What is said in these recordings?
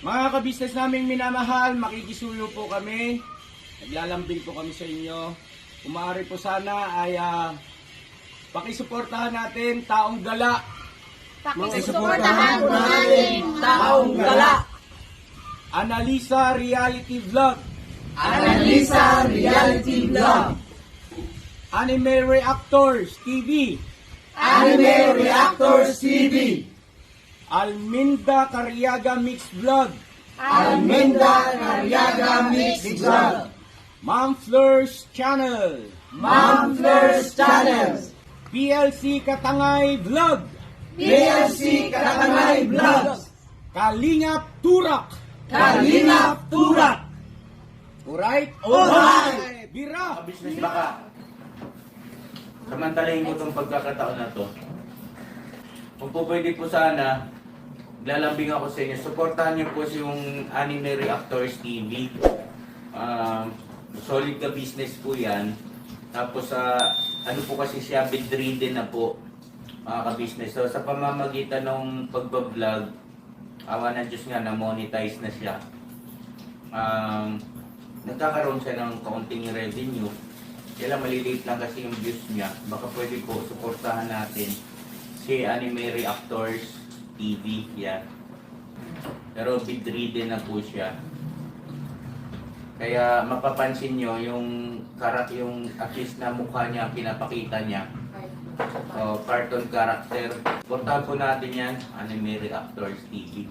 Mga kabisnes naming minamahal, makikisuyo po kami. Naglalambing po kami sa inyo. Kung maaari po sana ay pakisuportahan natin Taong Gala. Pakisuportahan po natin Taong Gala. Analisa Reality Vlog. Analisa Reality Vlog. Anime Reactors TV. Anime Reactors TV. Alminda Cariaga Mix Vlog. Alminda Cariaga Mix Vlog. Ma'am Fleurs Channel. Ma'am Fleurs Channel. PLC Katangay Vlog. PLC Katangay Vlog. Kalingap Turak. Kalingap Turak. Alright? Alright. Bira! Business baka samantalahin ko itong pagkakataon na to. Kung po pwede po sana, lalambing ako sa inyo. Supportahan niyo po yung Anime Reactors TV. Solid ka business po yan. Tapos ano po kasi siya, bedridden na po mga ka-business. So sa pamamagitan ng pagbablog, awa ng Diyos nga na monetize na siya. Nagkakaroon siya ng kaunting revenue. Kaya maliliit lang kasi yung views niya. Baka pwede po suportahan natin si Anime Reactors TV. Yan. Pero bedridden na po siya. Kaya mapapansin nyo yung at least na mukha niya, pinapakita niya. Cartoon character. Suportahan po natin yan, Anime Reactors TV.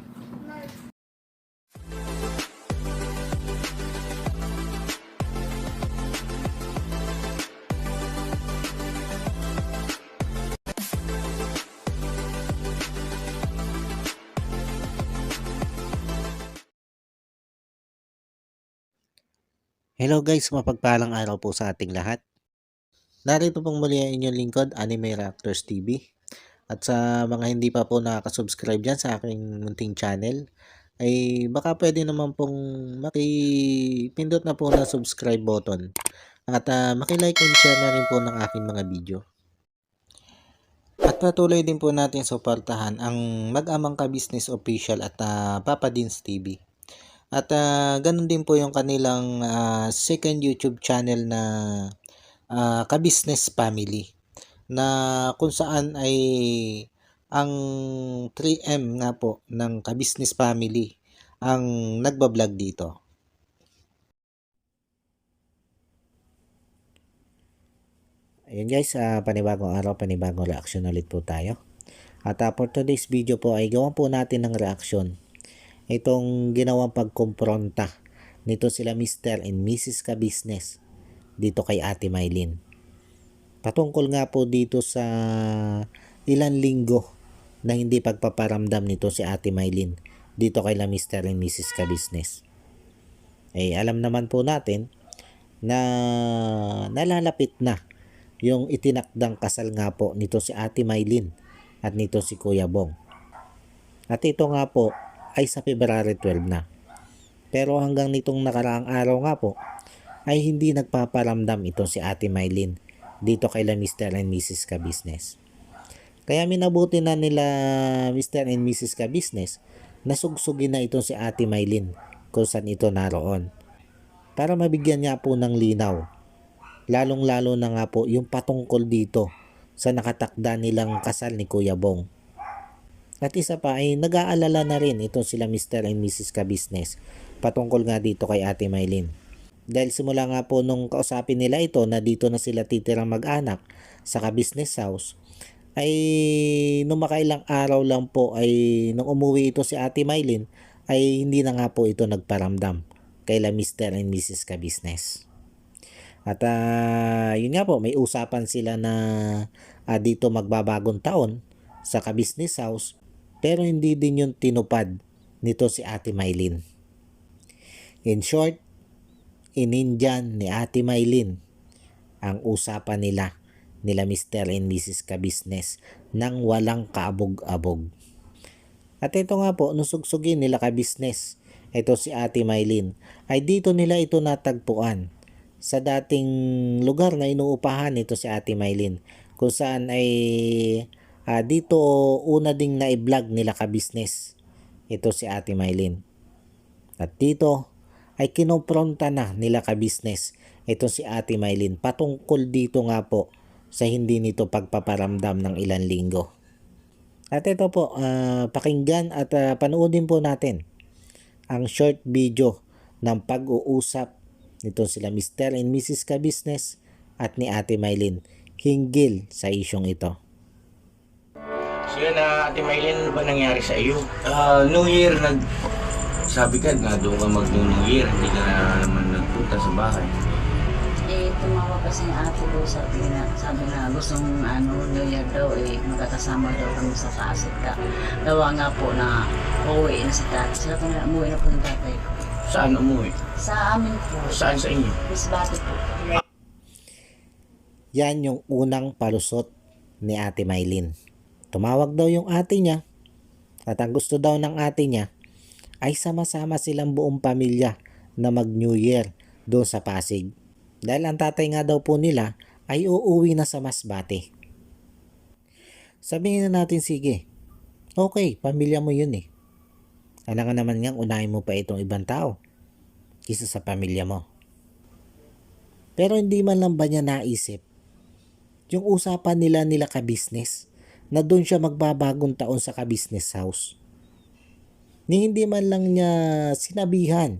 Hello guys, mapagpalang araw po sa ating lahat. Narito pong muli ang inyong lingkod, Anime Reactors TV. At sa mga hindi pa po nakaka-subscribe dyan sa aking munting channel, ay baka pwede naman pong makipindot na po na subscribe button. At makilike and share na rin po ng aking mga video. At patuloy din po natin suportahan ang Mag-amang Ka-Business Official at Papa Dins TV. At ganun din po yung kanilang second YouTube channel na Ka-Business Family, na kung saan ay ang 3M nga po ng Ka-Business Family ang nagbablog dito. Ayun guys, panibagong araw, panibagong reaction ulit po tayo. At for today's video po ay gawan po natin ng reaction itong ginawang pagkompronta nito sila Mr. and Mrs. Ka-Business dito kay Ate Mylene. Patungkol nga po dito sa ilang linggo na hindi pagpaparamdam nito si Ate Mylene dito kay la Mr. and Mrs. Ka-Business. Eh alam naman po natin na nalalapit na yung itinakdang kasal nga po nito si Ate Mylene at nito si Kuya Bong. At ito nga po ay sa February 12 na. Pero hanggang nitong nakaraang araw nga po ay hindi nagpaparamdam ito si Ate Mylene dito kay la Mr. and Mrs. Ka-Business. Kaya minabuti na nila Mr. and Mrs. Ka-Business na sugsugin na ito si Ate Mylene kung saan ito naroon. Para mabigyan niya po ng linaw. Lalong-lalo na nga po yung patungkol dito sa nakatakda nilang kasal ni Kuya Bong. At isa pa ay nag-aalala na rin itong sila Mr. and Mrs. Ka-Business patungkol nga dito kay Ate Mylene. Dahil simula nga po nung kausapin nila ito na dito na sila titirang mag-anak sa Ka-Business House, ay nung makailang araw lang po ay nung umuwi ito si Ate Mylene ay hindi na nga po ito nagparamdam kay la Mr. and Mrs. Ka-Business. At yun nga po, may usapan sila na dito magbabagong taon sa Ka-Business House. Pero hindi din yung tinupad nito si Ate Mylene. In short, inindyan ni Ate Mylene ang usapan nila Mr. and Mrs. Ka-Business nang walang kaabog-abog. At ito nga po, nung sugsugin nila Ka-Business, ito si Ate Mylene, ay dito nila ito natagpuan sa dating lugar na inuupahan nito si Ate Mylene, kung saan ay dito una ding na-vlog nila Ka-Business ito si Ate Mylene. At dito ay kinompronta na nila ka-business ito si Ate Mylene patungkol dito nga po sa hindi nito pagpaparamdam ng ilang linggo. At ito po, pakinggan at panoodin po natin ang short video ng pag-uusap nito sila Mr. and Mrs. Ka-business at ni Ate Mylene hinggil sa isyong ito. So yun na, Ate Mylene, ano ba nangyari sa iyo? New Year, sabi ka na doon ka mag-New Year, hindi ka na naman nagpunta sa bahay. Tumawag kasi ng ate ko, sabi na gustong New Year daw, magkakasama daw kami sa Pasig ka. Gawa nga po na uuwi na si tatay. Sila po na umuwi na po yung tatay ko. Saan umuwi? Sa amin po. Saan sa inyo? Masbate po. Yan yung unang palusot ni Ate Mylene. Tumawag daw yung ate niya at ang gusto daw ng ate niya ay sama-sama silang buong pamilya na mag-New Year doon sa Pasig. Dahil ang tatay nga daw po nila ay uuwi na sa Masbate. Sabihin na natin, sige, okay, pamilya mo yun eh. Kailangan naman ngang unahin mo pa itong ibang tao kisa sa pamilya mo. Pero hindi man lang ba niya naisip yung usapan nila ka-business na doon siya magbabagong taon sa ka-business house. Ni hindi man lang niya sinabihan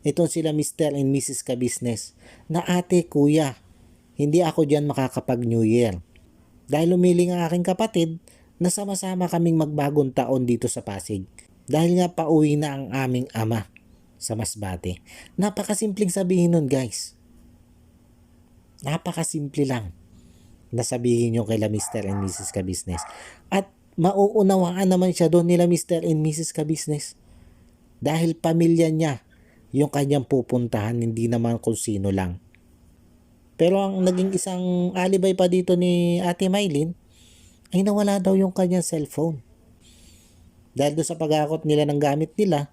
itong sila Mr. and Mrs. Ka-business na ate, kuya, hindi ako dyan makakapag New Year. Dahil umiling ang aking kapatid na sama-sama kaming magbagong taon dito sa Pasig. Dahil nga pauwi na ang aming ama sa Masbate. Napakasimpleng sabihin nun, guys. Napakasimple lang na sabihin nyo kay Mr. and Mrs. Ka-business. At mauunawaan naman siya doon nila Mr. and Mrs. Ka-business. Dahil pamilya niya yung kanyang pupuntahan, hindi naman kung sino lang. Pero ang naging isang alibay pa dito ni Ate Mylene ay nawala daw yung kanyang cellphone. Dahil doon sa pag-akot nila ng gamit nila,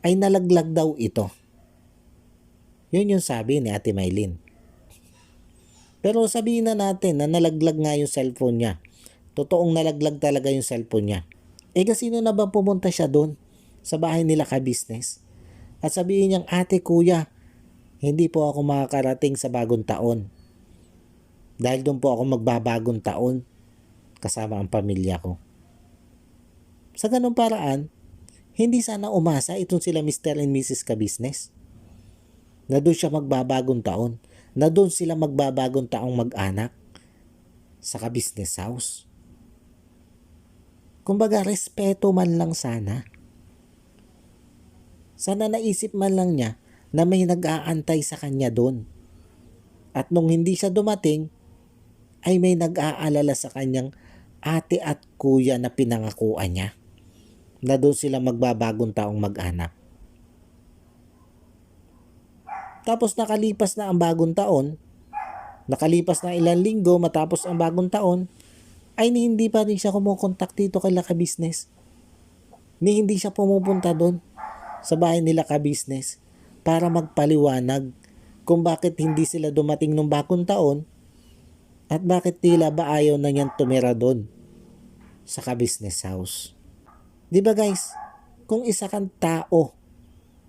ay nalaglag daw ito. Yun yung sabi ni Ate Mylene. Pero sabihin na natin na nalaglag nga yung cellphone niya. Totoong nalaglag talaga yung cellphone niya. Sino na ba pumunta siya doon sa bahay nila ka-business? At sabihin niyang, ate, kuya, hindi po ako makakarating sa bagong taon. Dahil doon po ako magbabagong taon kasama ang pamilya ko. Sa ganung paraan, hindi sana umasa itong sila Mr. and Mrs. Ka-business na doon siya magbabagong taon. Na doon sila magbabagong taong mag-anak sa ka-business house. Kumbaga, respeto man lang sana. Sana naisip man lang niya na may nag-aantay sa kanya doon. At nung hindi siya dumating, ay may nag-aalala sa kanyang ate at kuya na pinangakuan niya na doon sila magbabagong taong mag-anak. Tapos nakalipas na ang bagong taon, nakalipas na ilang linggo matapos ang bagong taon, ay hindi pa rin siya kumukontak dito kay ka-business. Ni hindi siya pumupunta doon sa bahay nila ka-business para magpaliwanag kung bakit hindi sila dumating nung bagong taon at bakit tila ba ayaw na niyang tumira doon sa ka-business house. Di ba guys, kung isa kang tao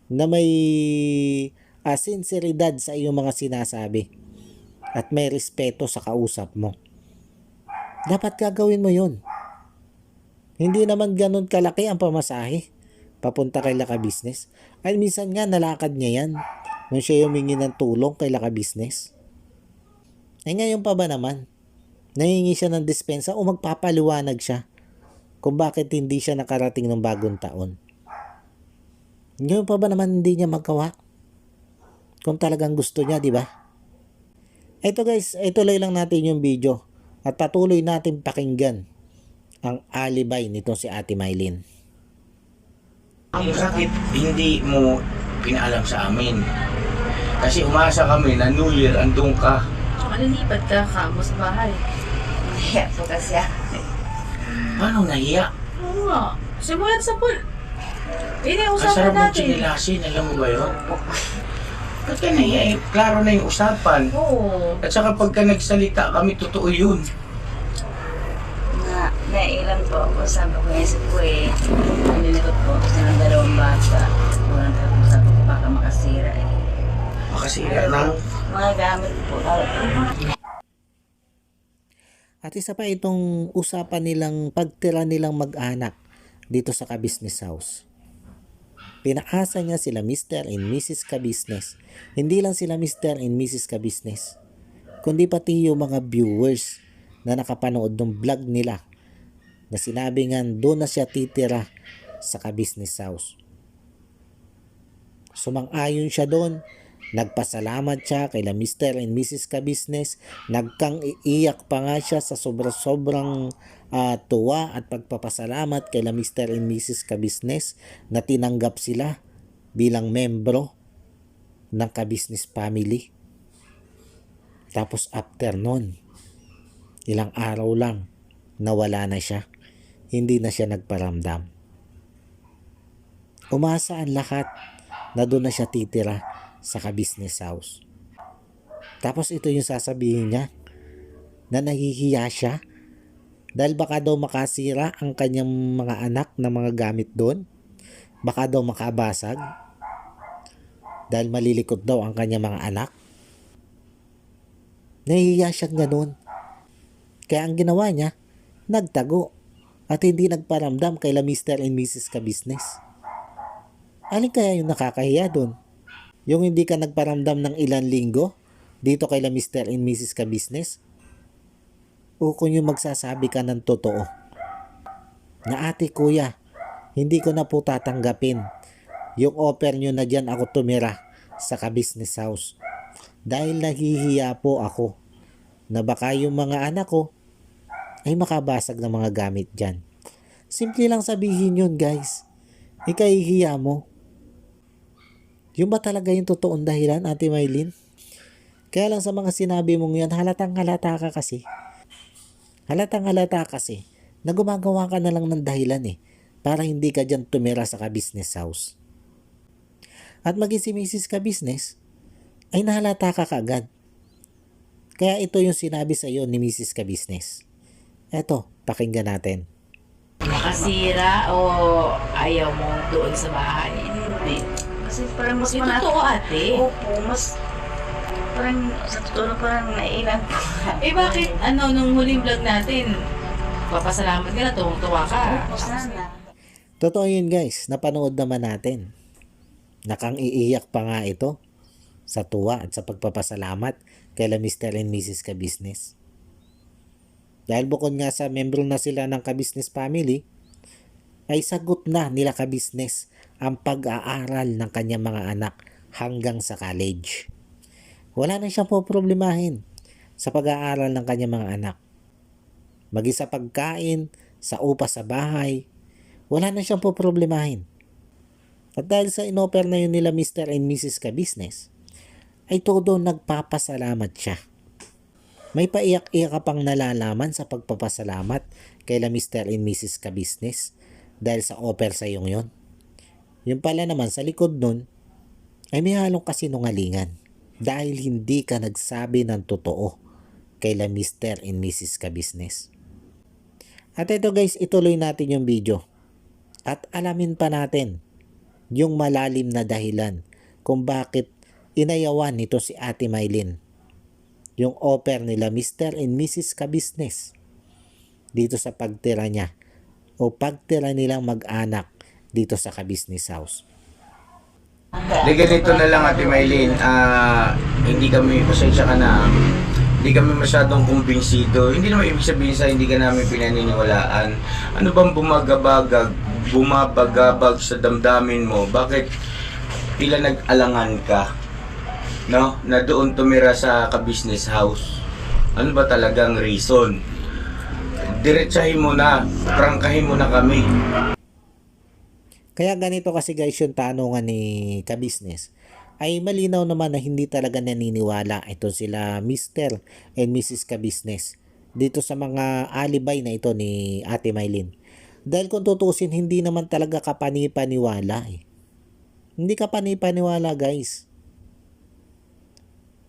na may sinseridad sa iyong mga sinasabi at may respeto sa kausap mo, dapat gagawin mo yun. Hindi naman ganun kalaki ang pamasahe papunta kay ka-business. Ay minsan nga nalakad niya yan nung siya humingi ng tulong kay ka-business. Ay ngayon pa ba naman nahingi siya ng dispensa o magpapaliwanag siya kung bakit hindi siya nakarating ng bagong taon? Ngayon pa ba naman hindi niya magawa? Kung talagang gusto niya, di ba? Ito guys, ituloy lang natin yung video at patuloy natin pakinggan ang alibay nito si Ate Mylene. Ang sakit, hindi mo pinaalam sa amin. Kasi umasa kami na New Year, andun ka. Malilipat ka sa bahay. Nahiya po kasi Paano nahiya? Oo nga. Simulan sa pool. Ang usapan sarap natin. magchinilasin, alam mo ba yun? Ba't ka nahiya? Klaro na yung usapan. Oo. At saka pagka nagsalita kami, totoo yun. Nailan po ako. Sabi ko, isip ko nililikot po ako sa ng dalawang bata. Walang tapos makasira eh. Makasira ng Mga gamit po. At isa pa itong usapan nilang pagtira nilang mag-anak dito sa ka-business house. Pinaasa niya sila Mr. and Mrs. Ka-business. Hindi lang sila Mr. and Mrs. Ka-business, kundi pati yung mga viewers na nakapanood ng vlog nila na sinabi nga doon na siya titira sa ka-business house. Sumang-ayon siya doon. Nagpasalamat siya kay Mr. and Mrs. Ka-business. Nagkang iiyak pa nga siya sa sobrang tuwa at pagpapasalamat kay Mr. and Mrs. Ka-business na tinanggap sila bilang membro ng ka-business family. Tapos after nun, ilang araw lang, nawala na siya. Hindi na siya nagparamdam. Umasa ang lahat na doon na siya titira sa ka-business house. Tapos ito yung sasabihin niya na nahihiya siya dahil baka daw makasira ang kanyang mga anak na mga gamit doon. Baka daw makabasag dahil malilikot daw ang kanyang mga anak. Nahihiya siyang ganun. Kaya ang ginawa niya, nagtago at hindi nagparamdam kay Mr. and Mrs. Ka-business. Alin kaya yung nakakahiya doon? Yung hindi ka nagparamdam ng ilang linggo dito kay Mr. and Mrs. Ka-business? O kung yung magsasabi ka ng totoo na ate kuya, hindi ko na po tatanggapin yung offer nyo na dyan ako tumira sa ka-business house dahil nahihiya po ako na baka yung mga anak ko ay makabasag ng mga gamit dyan. Simple lang sabihin yun, guys. Ikahihiya mo. Yung ba talaga yung totoong dahilan, Ate Maylin? Kaya lang sa mga sinabi mong yan, halatang halata ka kasi. Halatang halata kasi na gumagawa ka na lang ng dahilan para hindi ka dyan tumira sa ka-business house. At maging si Mrs. Ka-business ay nahalata ka kagad. Kaya ito yung sinabi sa iyo ni Mrs. Ka-business. Eto, pakinggan natin. Makasira o ayaw mo doon sa bahay? Hindi. Kasi parang mas Yung totoo, ate. Opo, mas parang sa totoo na parang nailan po. Eh bakit nung huling vlog natin, papasalamat ka na, tuwang-tuwa ka. Opo, sana. Totoo yun, guys. Napanood naman natin. Nakang iiyak pa nga ito sa tuwa at sa pagpapasalamat kay Mr. and Mrs. Ka-business. Dahil bukod nga sa membro na sila ng ka-business family, ay sagot na nila ka-business ang pag-aaral ng kanyang mga anak hanggang sa college. Wala na siyang poproblemahin sa pag-aaral ng kanyang mga anak. Maging sa pagkain, sa upa sa bahay, wala na siyang poproblemahin. At dahil sa inoffer na yun nila Mr. and Mrs. Ka-business, ay todo nagpapasalamat siya. May paiyak-iyak ka pang nalalaman sa pagpapasalamat kay Mr. and Mrs. Ka-business dahil sa offer sa iyong yon. Yung pala naman sa likod nun ay may halong kasinungalingan dahil hindi ka nagsabi ng totoo kay Mr. and Mrs. Ka-business. At ito guys, ituloy natin yung video at alamin pa natin yung malalim na dahilan kung bakit inayawan nito si Ate Maylin yung offer nila Mr. and Mrs. Ka-business dito sa pagtira niya o pagtira nilang mag-anak dito sa ka-business house. Di ganito na lang, Ate Maylin, hindi kami, pasensya ka na, hindi kami masyadong kumbinsido. Hindi naman ibig sabihin sa hindi ka namin pinaniniwalaan. Ano bang bumabagabag sa damdamin mo? Bakit tila nag-alangan ka, no? Na doon tumira sa ka-business house. Ano ba talagang reason? Diretsahin mo na, prangkahin mo na kami. Kaya ganito kasi guys yung tanungan ni ka-business ay malinaw naman na hindi talaga naniniwala ito sila Mr. and Mrs. Ka-business dito sa mga alibay na ito ni Ate Maylin. Dahil kung tutusin, hindi naman talaga kapanipaniwala Hindi kapanipaniwala guys.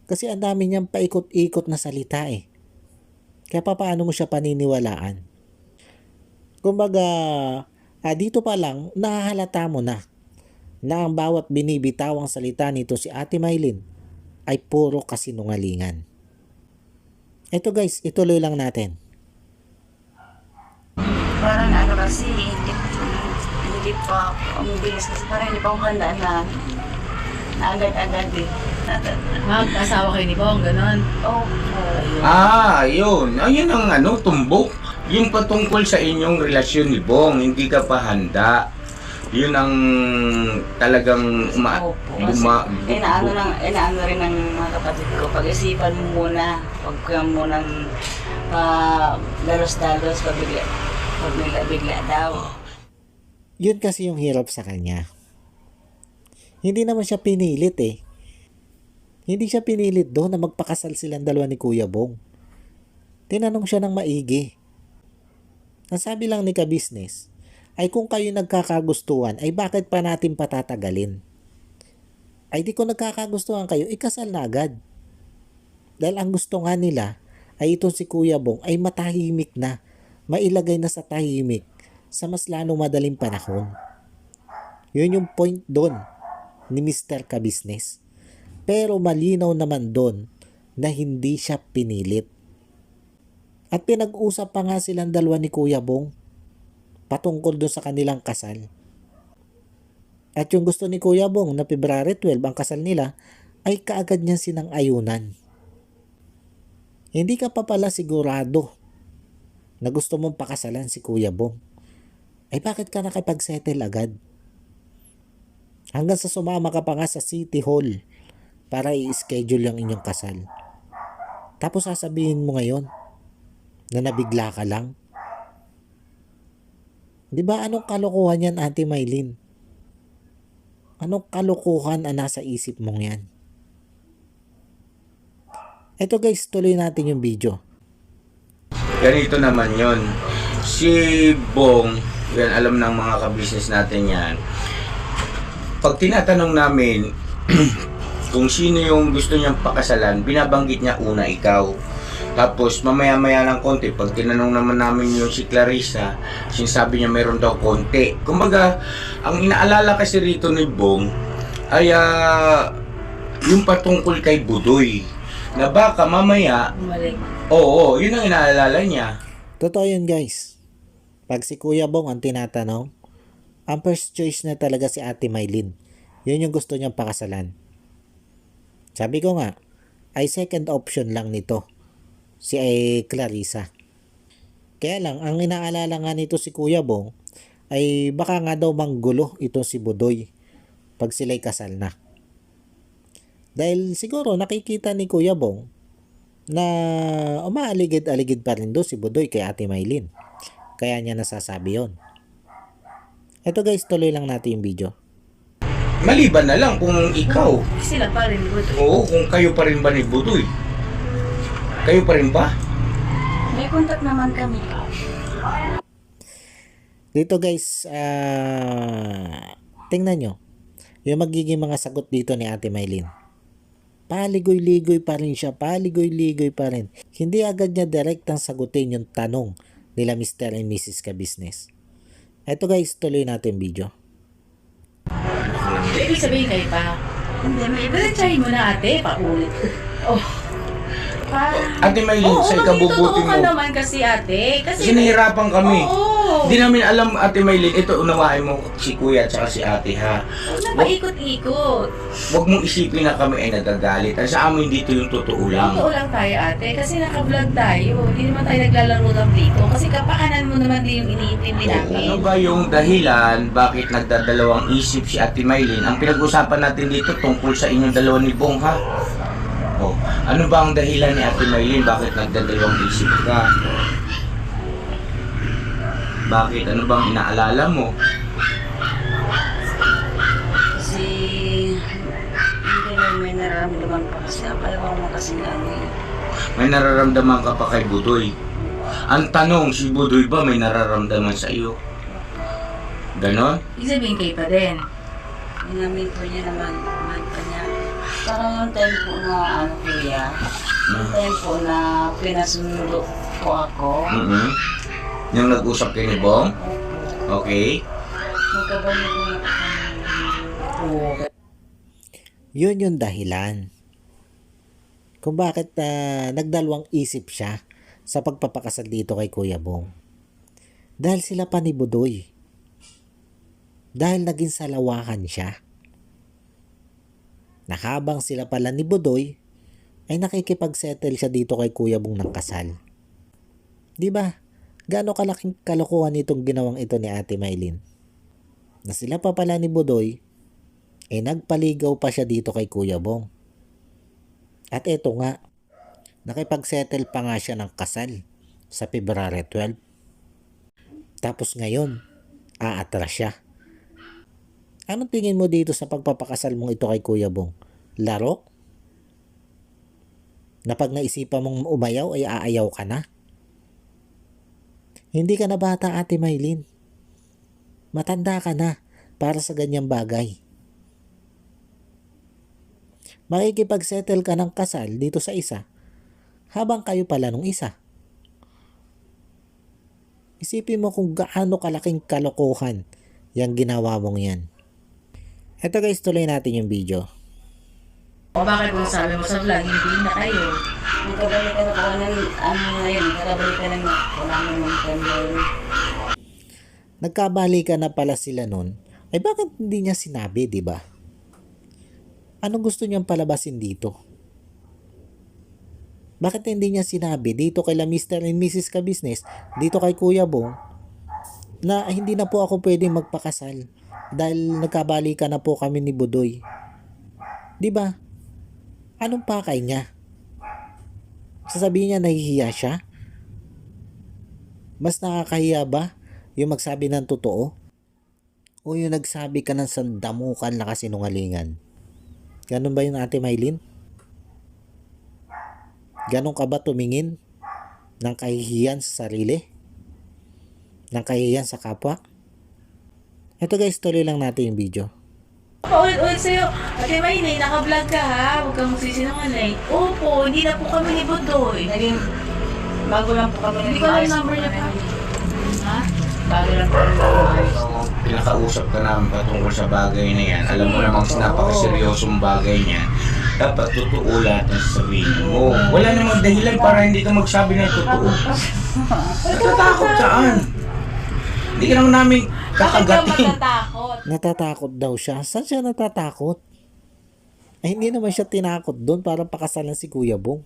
Kasi ang dami niyang paikot-ikot na salita Kaya paano mo siya paniniwalaan? Kumbaga, dito pa lang, nahahalata mo na na ang bawat binibitawang salita nito si Ate Maylin ay puro kasinungalingan. Ito guys, ituloy lang natin. Parang ano kasi, hindi pa ang bilis kasi parang hindi pa ako handa na agad-agad eh. Mag-asawa kayo ni Bong, ganon. Opo. Yun. Ayun ang tumbok. Yung patungkol sa inyong relasyon ni Bong, hindi ka pa handa. Yun ang talagang Opo. Kasi inaano rin ng mga kapatid ko. Pag-isipan mo muna. Huwag ka munang dalos-dalos, pabigla daw. Yun kasi yung hirap sa kanya. Hindi naman siya pinilit eh. Hindi siya pinilit doon na magpakasal silang dalawa ni Kuya Bong. Tinanong siya ng maigi. Ang sabi lang ni ka-business ay kung kayo nagkakagustuhan ay bakit pa natin patatagalin? Ay di ko nagkakagustuhan kayo, ikasal na agad. Dahil ang gusto nga nila ay itong si Kuya Bong ay matahimik na, mailagay na sa tahimik sa mas lalong madaling panahon. Yun yung point doon ni Mr. Ka-business. Pero malinaw naman doon na hindi siya pinilit. At pinag-usap pa nga silang dalawa ni Kuya Bong patungkol doon sa kanilang kasal. At yung gusto ni Kuya Bong na February 12 ang kasal nila ay kaagad niyang sinang-ayunan. Hindi ka pa pala sigurado na gusto mong pakasalan si Kuya Bong. Ay bakit ka nakipag-settle agad? Hanggang sa sumama ka pa nga sa City Hall para i-schedule yung inyong kasal. Tapos sasabihin mo ngayon na nabigla ka lang. Di ba anong kalokohan yan, Ate Maylin? Anong kalokohan ang nasa isip mong yan? Eto guys, tuloy natin yung video. Ganito naman yon. Si Bong, yan alam ng mga ka-business natin yan. Pag tinatanong namin kung sino yung gusto niyang pakasalan, binabanggit niya una ikaw. Tapos mamaya-maya ng konti, pag tinanong naman namin yung si Clarissa, sinasabi niya meron daw konti. Kumbaga, ang inaalala kasi rito ni Bong ay yung patungkol kay Budoy. Na baka mamaya, Bumalik. oo, yun ang inaalala niya. Totoo yun guys. Pag si Kuya Bong ang tinatanong, ang first choice na talaga si Ate Maylin. Yun yung gusto niyang pakasalan. Sabi ko nga, ay second option lang nito. Si Clarissa. Kaya lang, ang inaalala nga nito si Kuya Bong, ay baka nga daw manggulo itong si Budoy pag sila'y kasal na. Dahil siguro nakikita ni Kuya Bong na umaaligid-aligid pa rin doon si Budoy kay Ate Maylin. Kaya niya nasasabi yon. Ito guys, tuloy lang natin yung video. Maliban na lang kung ikaw. Sila pa rin, Budoy. Oo, kung kayo pa rin ba ni Budoy. Kayo pa rin ba? May contact naman kami. Dito guys, tingnan nyo. Yung magiging mga sagot dito ni Ate Maylin. Paligoy-ligoy pa rin siya. Paligoy-ligoy pa rin. Hindi agad niya direktang sagutin yung tanong nila Mr. and Mrs. Ka-business. Ito guys, tuloy natin video. Ibig sabihin kayo pa. Hindi, may iba. Diretsahin mo na ate, paulit. Oh. Ate Maylin, Oo, sa ikabubuti maging totoo ka mo. naman kasi ate. Kasi Sinahirapan kami. Oo. Hindi namin alam, Ate Maylin, ito unawain mo si Kuya at saka si Ate ha. Huwag na paikot-ikot. Huwag mong isipin na kami ay nagagalit. Ang sa amin dito yung totoo lang. Totoo lang tayo ate. Kasi naka-vlog tayo. Hindi naman tayo naglalaro lang dito. Kasi kapakanan mo naman din yung iniintindi namin. Ano ba yung dahilan bakit nagdadalawang isip si Ate Maylin? Ang pinag-usapan natin dito tungkol sa inyong dalawa ni Bong ha. Oh, ano ba ang dahilan ni Ate Maylin bakit nagdadalawang isip ka? Bakit? Ano bang inaalala mo? Kasi hindi na may nararamdaman pa kasi akala mo kasi ano eh. May nararamdaman ka pa kay Budoy. Ang tanong, si Budoy ba may nararamdaman sa iyo? Ganon? Ibig sabihin kayo pa din. Inamin po niya naman, mahal pa niya. Parang yung time po na ano kuya, yung time po na pinasundo po ako. Yung nag-usap kayo ni Bong? Okay. Magkabalik po na kami ako. Yun yung dahilan kung bakit nagdalawang isip siya sa pagpapakasal dito kay Kuya Bong. Dahil sila pa ni Budoy. Dahil naging salawakan siya. Nakabang sila pala ni Budoy, ay nakikipagsettle siya dito kay Kuya Bong ng kasal. Di ba? Gaano kalaking kalokohan itong ginawang ito ni Ate Maylin? Na sila pa pala ni Budoy, ay nagpaligaw pa siya dito kay Kuya Bong. At eto nga, nakipagsettle pa nga siya ng kasal sa February 12. Tapos ngayon, aatras siya. Anong tingin mo dito sa pagpapakasal mong ito kay Kuya Bong? Laro? Na pag naisipan mong umayaw ay aayaw ka na? Hindi ka na bata, Ate Maylin. Matanda ka na para sa ganyang bagay. Makikipagsettle ka ng kasal dito sa isa habang kayo pala nung isa. Isipin mo kung gaano kalaking kalokohan yung ginawa mong yan. Eto guys, tuloy natin yung video. O bakit kung sabi mo sa vlog, hindi na kayo? Nagkabalikan ako ng ano na yun, nagkabalikan ng wala namang temblor. Nagkabalikan na pala sila nun. Ay bakit hindi niya sinabi, di ba? Anong gusto niyang palabasin dito? Bakit hindi niya sinabi dito kay Mr. and Mrs. Ka-Business, dito kay Kuya Bong, na hindi na po ako pwedeng magpakasal dahil nagkabalikan na po kami ni Budoy. Di ba? Anong pakay niya? Sasabihin niya nahihiya siya? Mas nakakahiya ba yung magsabi ng totoo? O yung nagsabi ka ng sandamukan na kasinungalingan? Ganun ba yun, Ate Maylin? Ganun ka ba tumingin ng kahihiyan sa sarili? Ng kahihiyan sa kapwa? Ito guys, tuloy lang natin yung video. Paulit-ulit sa'yo, Ate Maylin, naka-vlog ka ha, huwag kang magsisinungaling. Opo, hindi na po kami ni Budoy. Naging, bago lang po kami Hindi ko alam number niya pa. Ha? Bago lang po kami ayos. Pinakausap ka namin patungkol sa bagay na yan. Alam mo namang napakaseryosong bagay niyan. Dapat totoo lahat ang sasabihin mo. Wala namang dahilan para hindi ka magsabi ng totoo. Natatakot saan? Hindi ka naman namin Bakit ka kakagatin. matatakot? Natatakot daw siya. Saan siya natatakot? Ay hindi naman siya tinakot doon para pakasalan si Kuya Bong.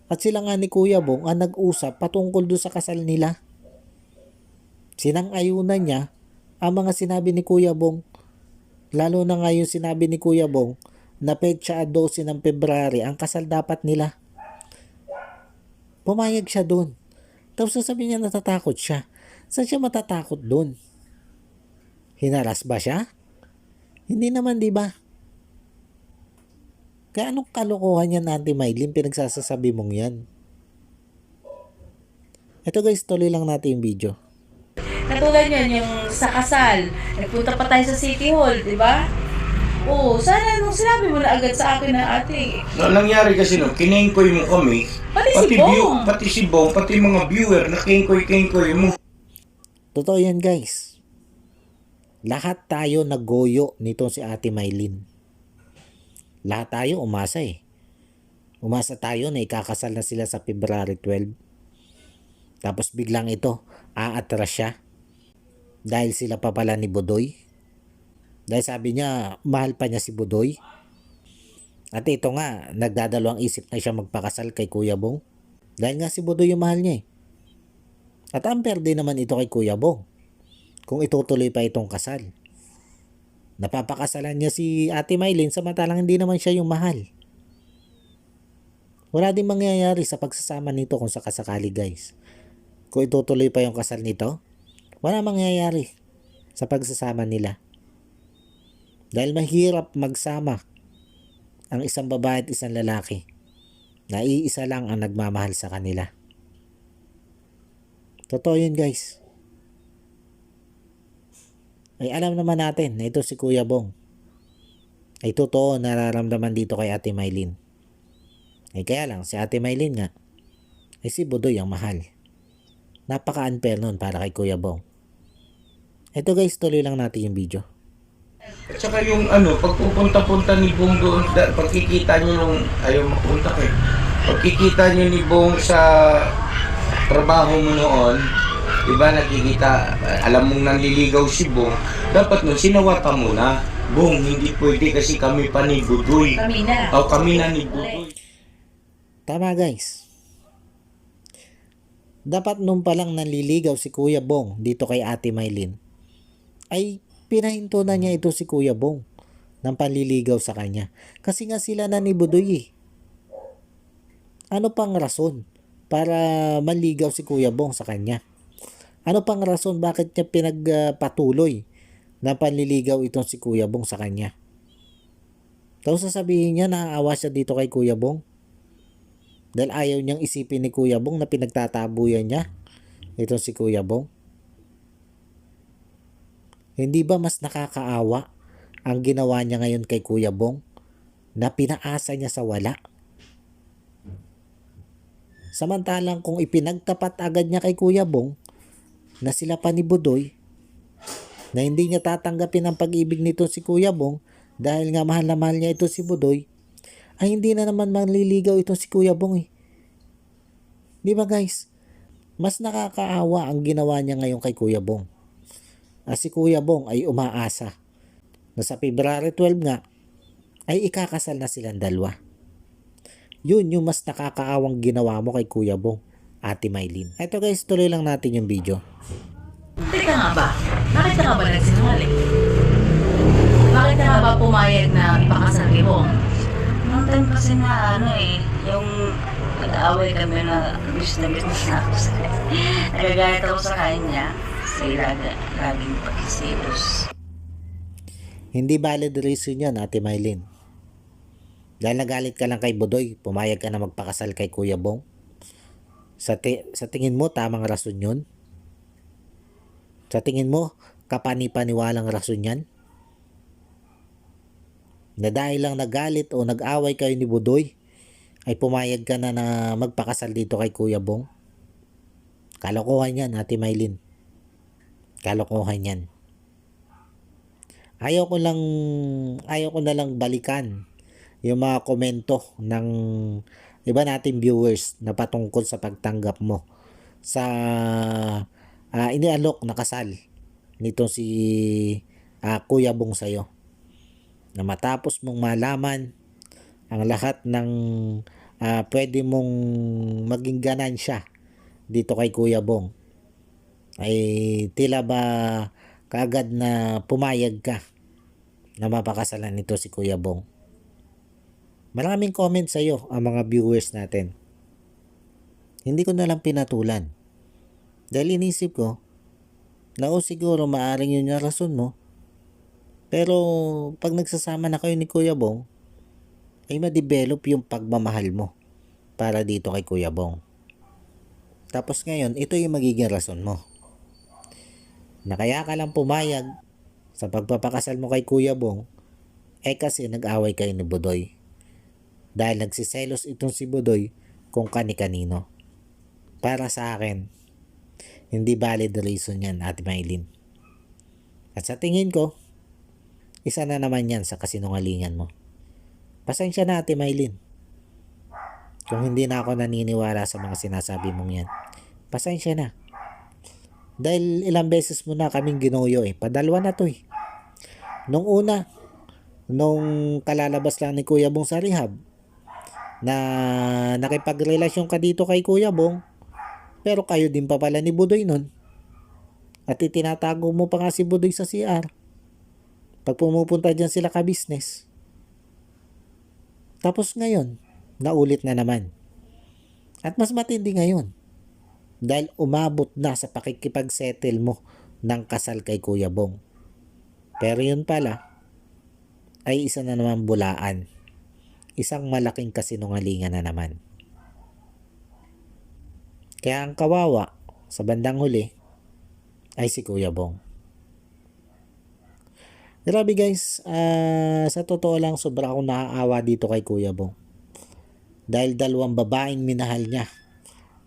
At sila nga ni Kuya Bong ang nag-usap patungkol doon sa kasal nila. Sinang-ayunan niya ang mga sinabi ni Kuya Bong. Lalo na ngayon sinabi ni Kuya Bong na petsa 12 ng February ang kasal dapat nila. Pumayag siya doon. Tapos sasabihin niya natatakot siya. Saan siya matatakot doon? Hinaras ba siya? Hindi naman, di ba? Kaya anong kalokohan yan, Ate Maylin, pinagsasasabi mong yan? Ito guys, tuloy lang natin yung video. Katulad yan, yung sa kasal, nagpunta pa tayo sa City Hall, di ba? Oo, sana nung sinabi mo na agad sa akin na ate. No, nangyari kasi no, kinengkoy mo kami. Pati si Bong. Pati si Bong, pati mga viewer, nakengkoy-kengkoy mo. Totoo yan guys. Lahat tayo naggoyo nito si Ate Maylin. Lahat tayo umasa eh. Umasa tayo na ikakasal na sila sa February 12. Tapos biglang ito, aatras siya. Dahil sila pa pala ni Budoy. Dahil sabi niya, mahal pa niya si Budoy. At ito nga, nagdadalawang isip na siya magpakasal kay Kuya Bong. Dahil nga si Budoy yung mahal niya eh. At unfair din naman ito kay Kuya Bong. Kung itutuloy pa itong kasal. Napapakasalan niya si Ate Maylin samantalang hindi naman siya yung mahal. Wala din mangyayari sa pagsasama nito kung sakasakali guys. Kung itutuloy pa yung kasal nito, wala mangyayari sa pagsasama nila. Dahil mahirap magsama ang isang babae at isang lalaki na iisa lang ang nagmamahal sa kanila. Totoo yun guys. Ay alam naman natin na ito si Kuya Bong ay totoo nararamdaman dito kay Ate Maylin. Ay kaya lang si Ate Maylin nga ay si Budoy ang mahal. Napaka-unfair nun para kay Kuya Bong. Ito guys, tuloy lang natin yung video. At saka yung ano, pagpupunta-punta ni Bong doon, pagkikita niyo nung ayaw mapunta kayo. Pagkikita niyo ni Bong sa trabaho mo noon, iba nakikita, alam mong nanliligaw si Bong, dapat nun sinawata mo na. Bong, hindi pwede kasi kami pa ni Budoy. Kami na. O kami na ni Budoy. Tama guys. Dapat nung palang nanliligaw si Kuya Bong dito kay Ate Maylin, ay pinahinto na niya ito si Kuya Bong ng panliligaw sa kanya. Kasi nga sila na ni Budoy eh. Ano pang rason para manligaw si Kuya Bong sa kanya? Ano pang rason bakit niya pinagpatuloy na panliligaw itong si Kuya Bong sa kanya? Tapos sasabihin niya naaawa siya dito kay Kuya Bong dahil ayaw niyang isipin ni Kuya Bong na pinagtatabuyan niya itong si Kuya Bong. Hindi ba mas nakakaawa ang ginawa niya ngayon kay Kuya Bong na pinaasa niya sa wala? Samantalang kung ipinagtapat agad niya kay Kuya Bong na sila pa ni Budoy, na hindi niya tatanggapin ang pag-ibig nito si Kuya Bong dahil nga mahal na mahal niya ito si Budoy, ay hindi na naman manliligaw ito si Kuya Bong eh. Di ba guys? Mas nakakaawa ang ginawa niya ngayon kay Kuya Bong. Si Kuya Bong ay umaasa na sa February 12 nga ay ikakasal na silang dalawa. Yun yung mas nakakaawang ginawa mo kay Kuya Bong, Ate Maylin. Eto guys, tuloy lang natin yung video. Teka nga ba? Bakit ka nga ba nagsinungaling? Bakit ka nga ba pumayag na ipakasal kay Bong? Noong time kasi na yung nag-aaway kami na gusto na ako sa kanya. Nagagalit ako sa kanya. Kasi laging pagkisilos. Hindi valid reason yan, Ate Maylin. Dahil nagalit ka lang kay Budoy, pumayag ka na magpakasal kay Kuya Bong. Sa tingin mo, tamang rason yun? Sa tingin mo, kapani-paniwalang rason yan? Na dahil lang nagalit o nag-away kayo ni Budoy, ay pumayag ka na magpakasal dito kay Kuya Bong? Kalokohan yan, Ate Maylin. Kalokohan yan. Ayaw ko na lang balikan yung mga komento ng iba nating viewers na patungkol sa pagtanggap mo sa inialok na kasal nito si Kuya Bong sa'yo. Na matapos mong malaman ang lahat ng pwede mong maging ganansya dito kay Kuya Bong, ay tila ba kaagad na pumayag ka na mapakasalan nito si Kuya Bong. Maraming comment sa iyo ang mga viewers natin. Hindi ko na lang pinatulan. Dahil inisip ko na siguro maaring yun yung rason mo. Pero pag nagsasama na kayo ni Kuya Bong, ay ma-develop yung pagmamahal mo para dito kay Kuya Bong. Tapos ngayon, ito yung magiging rason mo. Na kaya ka lang pumayag sa pagpapakasal mo kay Kuya Bong, kasi nag-away kayo ni Budoy. Dahil nagsiselos itong si Budoy kung kani-kanino. Para sa akin, hindi valid reason yan, Ate Maylin. At sa tingin ko, isa na naman yan sa kasinungalingan mo. Pasensya na, Ate Maylin. Kung hindi na ako naniniwala sa mga sinasabi mong yan. Pasensya na. Dahil ilang beses mo na kaming ginuyo Padalwa na to Nung una, nung kalalabas lang ni Kuya Bong sa rehab, na nakipagrelasyon ka dito kay Kuya Bong, pero kayo din pa pala ni Budoy nun. At itinatago mo pa nga si Budoy sa CR. Pag pumupunta dyan sila ka-business. Tapos ngayon, naulit na naman. At mas matindi ngayon. Dahil umabot na sa pakikipag-settle mo ng kasal kay Kuya Bong. Pero yun pala, ay isa na naman bulaan. Isang malaking kasinungalingan na naman. Kaya ang kawawa sa bandang huli ay si Kuya Bong. Grabe guys, sa totoo lang sobra akong naaawa dito kay Kuya Bong. Dahil dalawang babaeng minahal niya,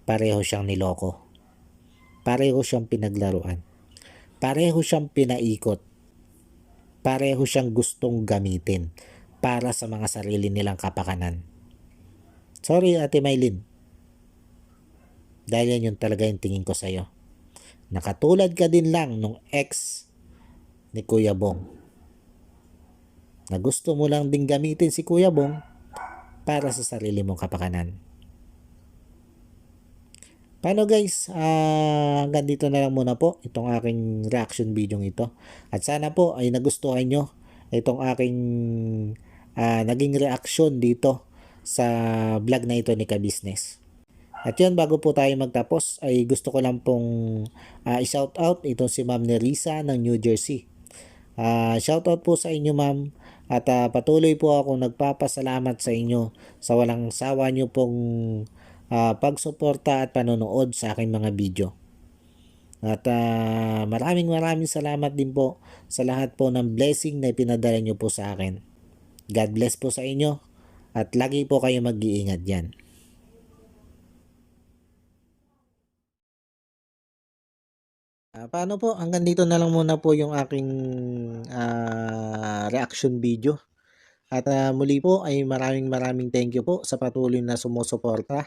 pareho siyang niloko. Pareho siyang pinaglaruan. Pareho siyang pinaikot. pareho siyang gustong gamitin para sa mga sarili nilang kapakanan. Sorry, Ate Maylin. Dahil yan yung talaga yung tingin ko sa'yo. Nakatulad ka din lang nung ex ni Kuya Bong. Na gusto mo lang din gamitin si Kuya Bong para sa sarili mong kapakanan. Paano guys? Hanggang dito na lang muna po itong aking reaction video ito. At sana po ay nagustuhan nyo itong aking naging reaction dito sa vlog na ito ni Ka-Business. At yun, bago po tayo magtapos ay gusto ko lang pong i-shout out itong si Ma'am Nerissa ng New Jersey. Shout out po sa inyo ma'am, at patuloy po akong nagpapasalamat sa inyo sa walang sawa nyo pong pagsuporta at panonood sa aking mga video. At maraming salamat din po sa lahat po ng blessing na ipinadala nyo po sa akin. God bless po sa inyo at lagi po kayo mag-iingat dyan. Paano po? Hanggang dito na lang muna po yung aking reaction video. At muli po ay maraming thank you po sa patuloy na sumusuporta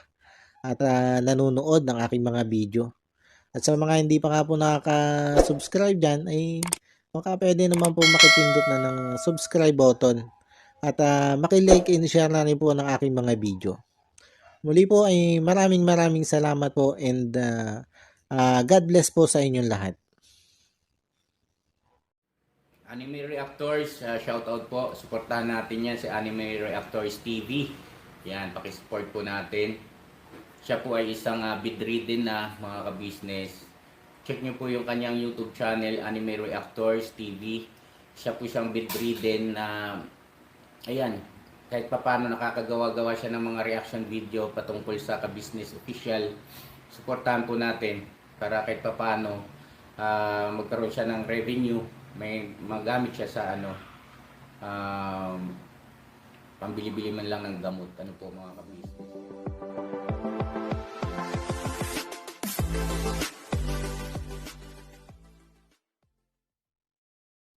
at nanonood ng aking mga video. At sa mga hindi pa nga po nakaka-subscribe dyan ay baka pwede naman po makipindot na ng subscribe button at makilike and share na rin po ng aking mga video. Muli po ay maraming salamat po and God bless po sa inyong lahat. Anime Reactors, shout out po. Suportahan natin yan si Anime Reactors TV. Yan, pakisupport po natin. Siya po ay isang bedridden na mga ka-business. Check nyo po yung kanyang YouTube channel, Anime Reactors TV. Siya po siyang bedridden na, ayan, kahit papano nakakagawa-gawa siya ng mga reaction video patungkol sa Ka-Business Official. Suportahan po natin para kahit papano magkaroon siya ng revenue, may magamit siya sa pambili-bili man lang ng gamot. Ano po mga ka-business.